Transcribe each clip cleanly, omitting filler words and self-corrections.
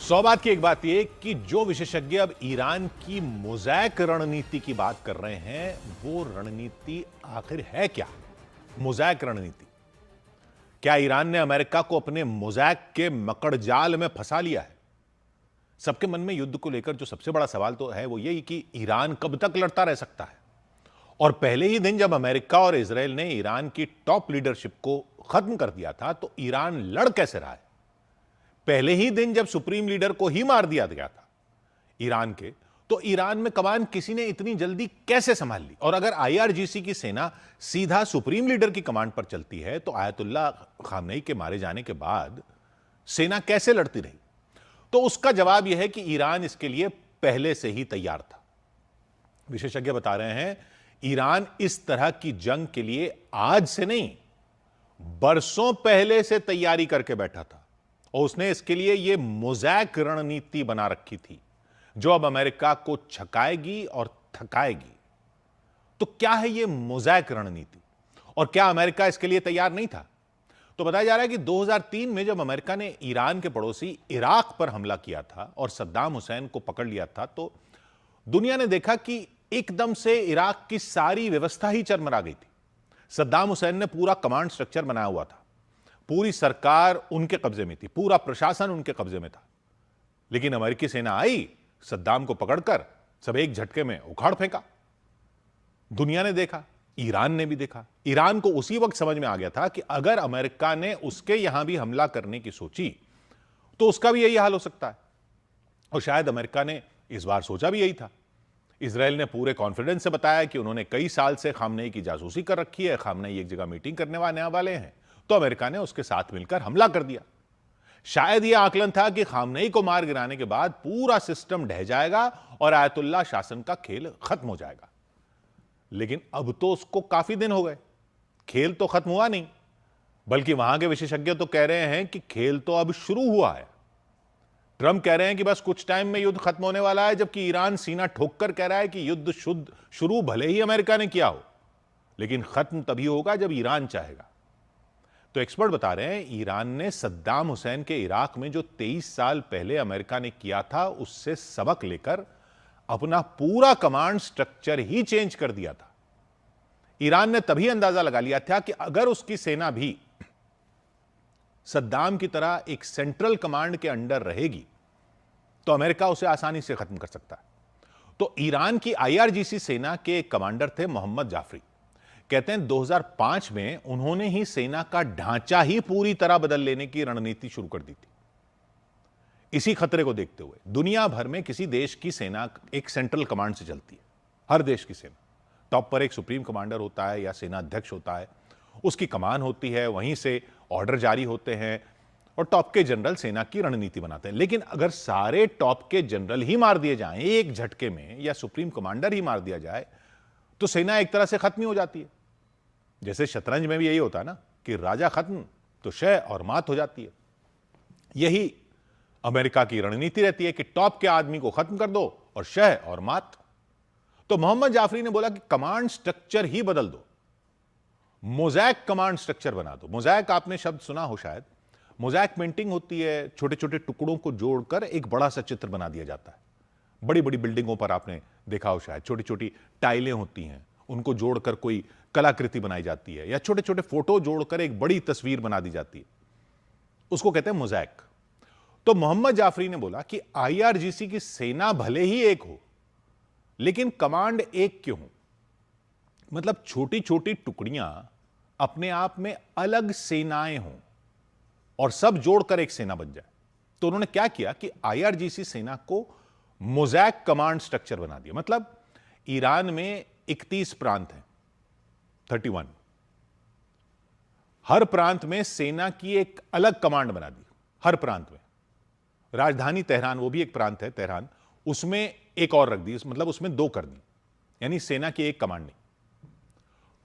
सौ बात की एक बात यह कि जो विशेषज्ञ अब ईरान की मोज़ैक रणनीति की बात कर रहे हैं, वो रणनीति आखिर है क्या? मोज़ैक रणनीति। क्या ईरान ने अमेरिका को अपने मोज़ैक के मकड़जाल में फंसा लिया है? सबके मन में युद्ध को लेकर जो सबसे बड़ा सवाल तो है वो यही कि ईरान कब तक लड़ता रह सकता है। और पहले ही दिन जब अमेरिका और इजराइल ने ईरान की टॉप लीडरशिप को खत्म कर दिया था, तो ईरान लड़ कैसे रहा है? पहले ही दिन जब सुप्रीम लीडर को ही मार दिया गया था ईरान के, तो ईरान में कमान किसी ने इतनी जल्दी कैसे संभाल ली? और अगर आईआरजीसी की सेना सीधा सुप्रीम लीडर की कमांड पर चलती है, तो आयतुल्ला खामनेई के मारे जाने के बाद सेना कैसे लड़ती रही? तो उसका जवाब यह है कि ईरान इसके लिए पहले से ही तैयार था। विशेषज्ञ बता रहे हैं, ईरान इस तरह की जंग के लिए आज से नहीं, बरसों पहले से तैयारी करके बैठा था और उसने इसके लिए यह मोज़ैक रणनीति बना रखी थी, जो अब अमेरिका को छकाएगी और थकाएगी। तो क्या है यह मोज़ैक रणनीति और क्या अमेरिका इसके लिए तैयार नहीं था? तो बताया जा रहा है कि 2003 में जब अमेरिका ने ईरान के पड़ोसी इराक पर हमला किया था और सद्दाम हुसैन को पकड़ लिया था, तो दुनिया ने देखा कि एकदम से इराक की सारी व्यवस्था ही चरमरा गई थी। सद्दाम हुसैन ने पूरा कमांड स्ट्रक्चर बनाया हुआ था, पूरी सरकार उनके कब्जे में थी, पूरा प्रशासन उनके कब्जे में था। लेकिन अमेरिकी सेना आई, सद्दाम को पकड़कर सब एक झटके में उखाड़ फेंका। दुनिया ने देखा, ईरान ने भी देखा। ईरान को उसी वक्त समझ में आ गया था कि अगर अमेरिका ने उसके यहां भी हमला करने की सोची, तो उसका भी यही हाल हो सकता है। और शायद अमेरिका ने इस बार सोचा भी यही था। इजराइल ने पूरे कॉन्फिडेंस से बताया कि उन्होंने कई साल से खामनेई की जासूसी कर रखी है, खामनेई एक जगह मीटिंग करने वाले हैं, तो अमेरिका ने उसके साथ मिलकर हमला कर दिया। शायद यह आकलन था कि खामनेई को मार गिराने के बाद पूरा सिस्टम ढह जाएगा और आयतुल्ला शासन का खेल खत्म हो जाएगा। लेकिन अब तो उसको काफी दिन हो गए, खेल तो खत्म हुआ नहीं, बल्कि वहां के विशेषज्ञ तो कह रहे हैं कि खेल तो अब शुरू हुआ है। ट्रंप कह रहे हैं कि बस कुछ टाइम में युद्ध खत्म होने वाला है, जबकि ईरान सीना ठोककर कह रहा है कि युद्ध शुरू भले ही अमेरिका ने किया हो, लेकिन खत्म तभी होगा जब ईरान चाहेगा। तो एक्सपर्ट बता रहे हैं, ईरान ने सद्दाम हुसैन के इराक में जो 23 साल पहले अमेरिका ने किया था, उससे सबक लेकर अपना पूरा कमांड स्ट्रक्चर ही चेंज कर दिया था। ईरान ने तभी अंदाजा लगा लिया था कि अगर उसकी सेना भी सद्दाम की तरह एक सेंट्रल कमांड के अंडर रहेगी, तो अमेरिका उसे आसानी से खत्म कर सकता है। तो ईरान की आईआरजीसी सेना के एक कमांडर थे मोहम्मद जाफरी। कहते हैं 2005 में उन्होंने ही सेना का ढांचा ही पूरी तरह बदल लेने की रणनीति शुरू कर दी थी। इसी खतरे को देखते हुए दुनिया भर में किसी देश की सेना एक सेंट्रल कमांड से चलती है। हर देश की सेना टॉप पर एक सुप्रीम कमांडर होता है या सेना अध्यक्ष होता है, उसकी कमान होती है, वहीं से ऑर्डर जारी होते हैं और टॉप के जनरल सेना की रणनीति बनाते हैं। लेकिन अगर सारे टॉप के जनरल ही मार दिए जाएं एक झटके में, या सुप्रीम कमांडर ही मार दिया जाए, तो सेना एक तरह से खत्म ही हो जाती है। जैसे शतरंज में भी यही होता है ना कि राजा खत्म तो शह और मात हो जाती है। यही अमेरिका की रणनीति रहती है कि टॉप के आदमी को खत्म कर दो और शह और मात। तो मोहम्मद जाफरी ने बोला कि कमांड स्ट्रक्चर ही बदल दो, मोज़ैक कमांड स्ट्रक्चर बना दो। मोज़ैक आपने शब्द सुना हो शायद। मोज़ैक पेंटिंग होती है, छोटे छोटे टुकड़ों को जोड़कर एक बड़ा सा चित्र बना दिया जाता है। बड़ी बड़ी बिल्डिंगों पर आपने देखा हो शायद, छोटी छोटी टाइलें होती हैं, उनको जोड़कर कोई कलाकृति बनाई जाती है, या छोटे छोटे फोटो जोड़कर एक बड़ी तस्वीर बना दी जाती है, उसको कहते हैं मोज़ैक। तो मोहम्मद जाफरी ने बोला कि आईआरजीसी की सेना भले ही एक हो, लेकिन कमांड एक क्यों हो? मतलब छोटी छोटी टुकड़ियां अपने आप में अलग सेनाएं हों और सब जोड़कर एक सेना बन जाए। तो उन्होंने क्या किया कि आईआरजीसी सेना को मोज़ैक कमांड स्ट्रक्चर बना दिया। मतलब ईरान में 31 प्रांत हैं, 31। हर प्रांत में सेना की एक अलग कमांड बना दी। हर प्रांत में राजधानी तेहरान, वो भी एक प्रांत है तेहरान, उसमें एक और रख दी, मतलब उसमें 2 कर दी, यानी सेना की एक कमांड नहीं।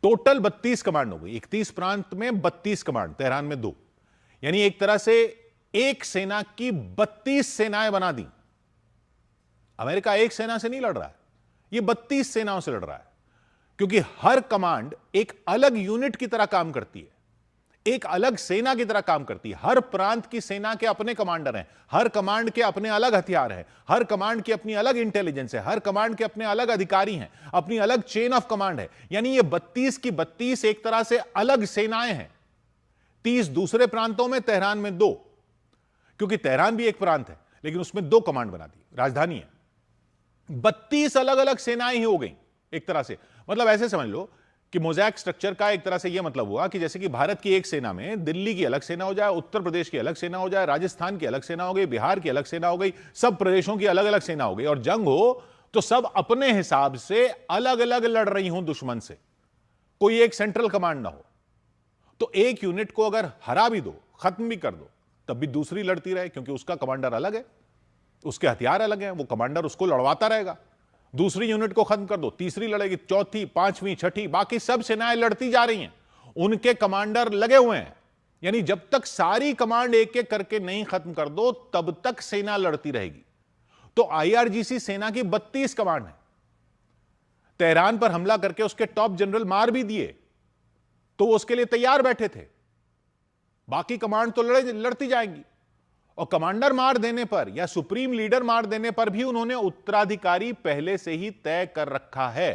टोटल 32 कमांड हो गई। 31 प्रांत में 32 कमांड, तेहरान में 2, यानी एक तरह से एक सेना की 32 सेनाएं बना दी। अमेरिका एक सेना से नहीं लड़ रहा है, यह 32 सेनाओं से लड़ रहा है, क्योंकि हर कमांड एक अलग यूनिट की तरह काम करती है, एक अलग सेना की तरह काम करती है। हर प्रांत की सेना के अपने कमांडर हैं, हर कमांड के अपने अलग हथियार हैं, हर कमांड की अपनी अलग इंटेलिजेंस है, हर कमांड के अपने अलग अधिकारी हैं, अपनी अलग चेन ऑफ कमांड है। यानी ये 32 की 32 एक तरह से अलग सेनाएं हैं। 30 दूसरे प्रांतों में, तेहरान में 2, क्योंकि तेहरान भी एक प्रांत है लेकिन उसमें 2 कमांड बना दी, राजधानी है। 32 अलग अलग सेनाएं ही हो गई एक तरह से। मतलब ऐसे समझ लो कि मोज़ैक स्ट्रक्चर का एक तरह से यह मतलब हुआ कि जैसे कि भारत की एक सेना में दिल्ली की अलग सेना हो जाए, उत्तर प्रदेश की अलग सेना हो जाए, राजस्थान की अलग सेना हो गई, बिहार की अलग सेना हो गई, सब प्रदेशों की अलग अलग सेना हो गई, और जंग हो तो सब अपने हिसाब से अलग अलग लड़ रही हों दुश्मन से, कोई एक सेंट्रल कमांड ना हो। तो एक यूनिट को अगर हरा भी दो, खत्म भी कर दो, तब भी दूसरी लड़ती रहे, क्योंकि उसका कमांडर अलग है, उसके हथियार अलग हैं, वो कमांडर उसको लड़वाता रहेगा। दूसरी यूनिट को खत्म कर दो, तीसरी लड़ेगी, चौथी, पांचवी, छठी, बाकी सब सेनाएं लड़ती जा रही हैं, उनके कमांडर लगे हुए हैं। यानी जब तक सारी कमांड एक एक करके नहीं खत्म कर दो तब तक सेना लड़ती रहेगी। तो आईआरजीसी सेना की 32 कमांड है। तेहरान पर हमला करके उसके टॉप जनरल मार भी दिए तो वो उसके लिए तैयार बैठे थे, बाकी कमांड तो लड़ती जाएंगी। और कमांडर मार देने पर या सुप्रीम लीडर मार देने पर भी उन्होंने उत्तराधिकारी पहले से ही तय कर रखा है।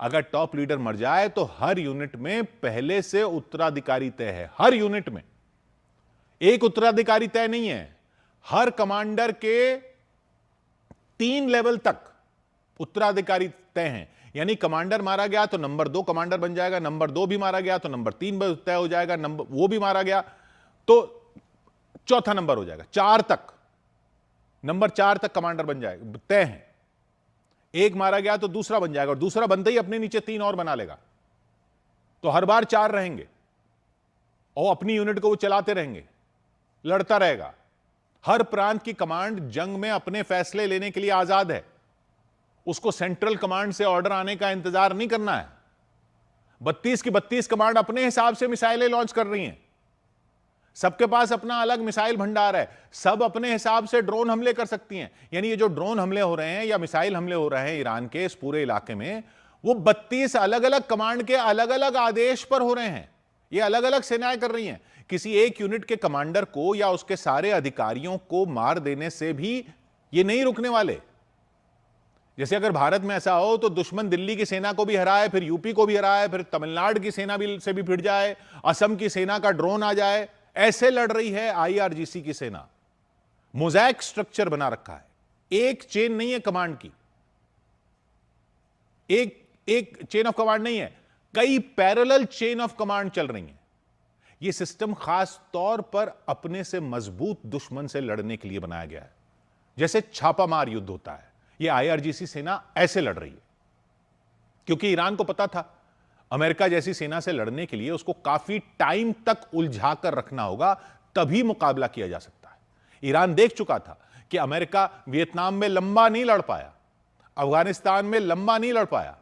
अगर टॉप लीडर मर जाए तो हर यूनिट में पहले से उत्तराधिकारी तय है। हर यूनिट में एक उत्तराधिकारी तय नहीं है, हर कमांडर के 3 लेवल तक उत्तराधिकारी तय हैं। यानी कमांडर मारा गया तो नंबर 2 कमांडर बन जाएगा, नंबर 2 भी मारा गया तो नंबर 3 तय हो जाएगा, नंबर वो भी मारा गया तो चौथा नंबर हो जाएगा, 4 तक, नंबर 4 तक कमांडर बन जाएगा, तय है। एक मारा गया तो दूसरा बन जाएगा, और दूसरा बनते ही अपने नीचे 3 और बना लेगा, तो हर बार 4 रहेंगे और अपनी यूनिट को वो चलाते रहेंगे, लड़ता रहेगा। हर प्रांत की कमांड जंग में अपने फैसले लेने के लिए आजाद है, उसको सेंट्रल कमांड से ऑर्डर आने का इंतजार नहीं करना है। 32 की 32 कमांड अपने हिसाब से मिसाइलें लॉन्च कर रही हैं, सबके पास अपना अलग मिसाइल भंडार है, सब अपने हिसाब से ड्रोन हमले कर सकती हैं। यानी ये जो ड्रोन हमले हो रहे हैं या मिसाइल हमले हो रहे हैं ईरान के इस पूरे इलाके में, वो 32 अलग अलग कमांड के अलग अलग आदेश पर हो रहे हैं। ये अलग अलग सेनाएं कर रही हैं। किसी एक यूनिट के कमांडर को या उसके सारे अधिकारियों को मार देने से भी ये नहीं रुकने वाले। जैसे अगर भारत में ऐसा हो तो दुश्मन दिल्ली की सेना को भी हराए, फिर यूपी को भी हराए, फिर तमिलनाडु की सेना भी से भी भिड़ जाए, असम की सेना का ड्रोन आ जाए, ऐसे लड़ रही है आईआरजीसी की सेना। मोज़ैक स्ट्रक्चर बना रखा है, एक चेन नहीं है कमांड की, एक चेन ऑफ कमांड नहीं है, कई पैरेलल चेन ऑफ कमांड चल रही हैं। यह सिस्टम खास तौर पर अपने से मजबूत दुश्मन से लड़ने के लिए बनाया गया है। जैसे छापामार युद्ध होता है, यह आईआरजीसी सेना ऐसे लड़ रही है, क्योंकि ईरान को पता था अमेरिका जैसी सेना से लड़ने के लिए उसको काफी टाइम तक उलझा कर रखना होगा, तभी मुकाबला किया जा सकता है। ईरान देख चुका था कि अमेरिका वियतनाम में लंबा नहीं लड़ पाया, अफगानिस्तान में लंबा नहीं लड़ पाया।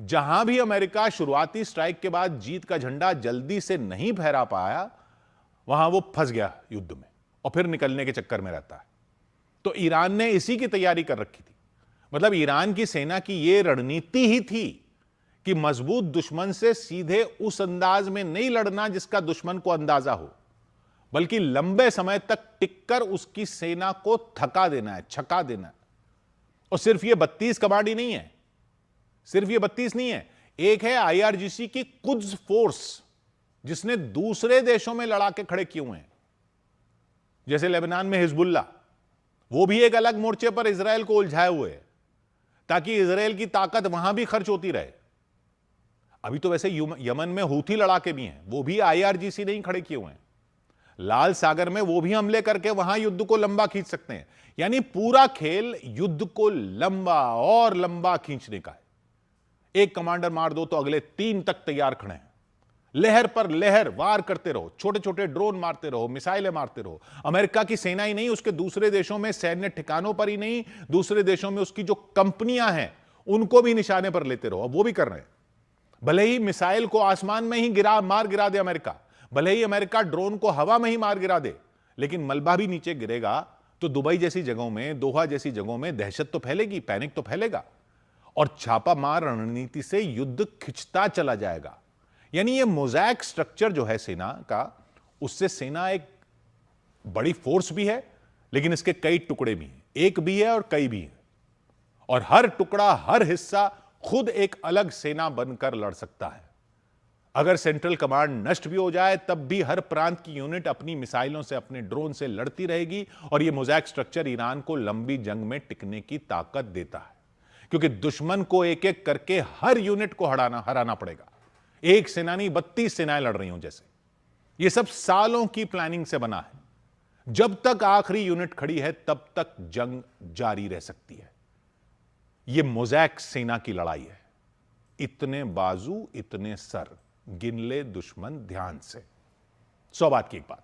जहां भी अमेरिका शुरुआती स्ट्राइक के बाद जीत का झंडा जल्दी से नहीं फहरा पाया, वहां वो फंस गया युद्ध में और फिर निकलने के चक्कर में रहता है। तो ईरान ने इसी की तैयारी कर रखी थी। मतलब ईरान की सेना की यह रणनीति ही थी कि मजबूत दुश्मन से सीधे उस अंदाज में नहीं लड़ना जिसका दुश्मन को अंदाजा हो, बल्कि लंबे समय तक टिककर उसकी सेना को थका देना है, छका देना है। और सिर्फ ये 32 कमांड ही नहीं है, सिर्फ ये 32 नहीं है, एक है आईआरजीसी की कुद्स फोर्स, जिसने दूसरे देशों में लड़ाके खड़े किए हुए हैं। जैसे लेबनान में हिजबुल्ला, वो भी एक अलग मोर्चे पर इजराइल को उलझाए हुए है ताकि इजराइल की ताकत वहां भी खर्च होती रहे। अभी तो वैसे यमन में हूथी लड़ाके भी हैं, वो भी आईआरजीसी नहीं खड़े किए हुए हैं। लाल सागर में वो भी हमले करके वहां युद्ध को लंबा खींच सकते हैं। यानी पूरा खेल युद्ध को लंबा और लंबा खींचने का है। एक कमांडर मार दो तो अगले 3 तक तैयार खड़े हैं, लहर पर लहर वार करते रहो, छोटे छोटे ड्रोन मारते रहो, मिसाइलें मारते रहो। अमेरिका की सेना ही नहीं, उसके दूसरे देशों में सैन्य ठिकानों पर ही नहीं, दूसरे देशों में उसकी जो कंपनियां हैं उनको भी निशाने पर लेते रहो। अब वो भी कर रहे हैं। भले ही मिसाइल को आसमान में ही मार गिरा दे अमेरिका, भले ही अमेरिका ड्रोन को हवा में ही मार गिरा दे, लेकिन मलबा भी नीचे गिरेगा तो दुबई जैसी जगहों में, दोहा जैसी जगहों में दहशत तो फैलेगी, पैनिक तो फैलेगा, और छापा मार रणनीति से युद्ध खिंचता चला जाएगा। यानी ये मोज़ैक स्ट्रक्चर जो है सेना का, उससे सेना एक बड़ी फोर्स भी है, लेकिन इसके कई टुकड़े भी हैं। एक भी है और कई भी हैं, और हर टुकड़ा, हर हिस्सा खुद एक अलग सेना बनकर लड़ सकता है। अगर सेंट्रल कमांड नष्ट भी हो जाए, तब भी हर प्रांत की यूनिट अपनी मिसाइलों से, अपने ड्रोन से लड़ती रहेगी। और यह मोज़ैक स्ट्रक्चर ईरान को लंबी जंग में टिकने की ताकत देता है, क्योंकि दुश्मन को एक एक करके हर यूनिट को हराना पड़ेगा। एक सेना नहीं, 32 सेनाएं लड़ रही हूं जैसे। यह सब सालों की प्लानिंग से बना है। जब तक आखिरी यूनिट खड़ी है, तब तक जंग जारी रह सकती है। यह मोज़ैक सेना की लड़ाई है। इतने बाजू, इतने सर, गिन ले दुश्मन ध्यान से। 100 बात की एक बात।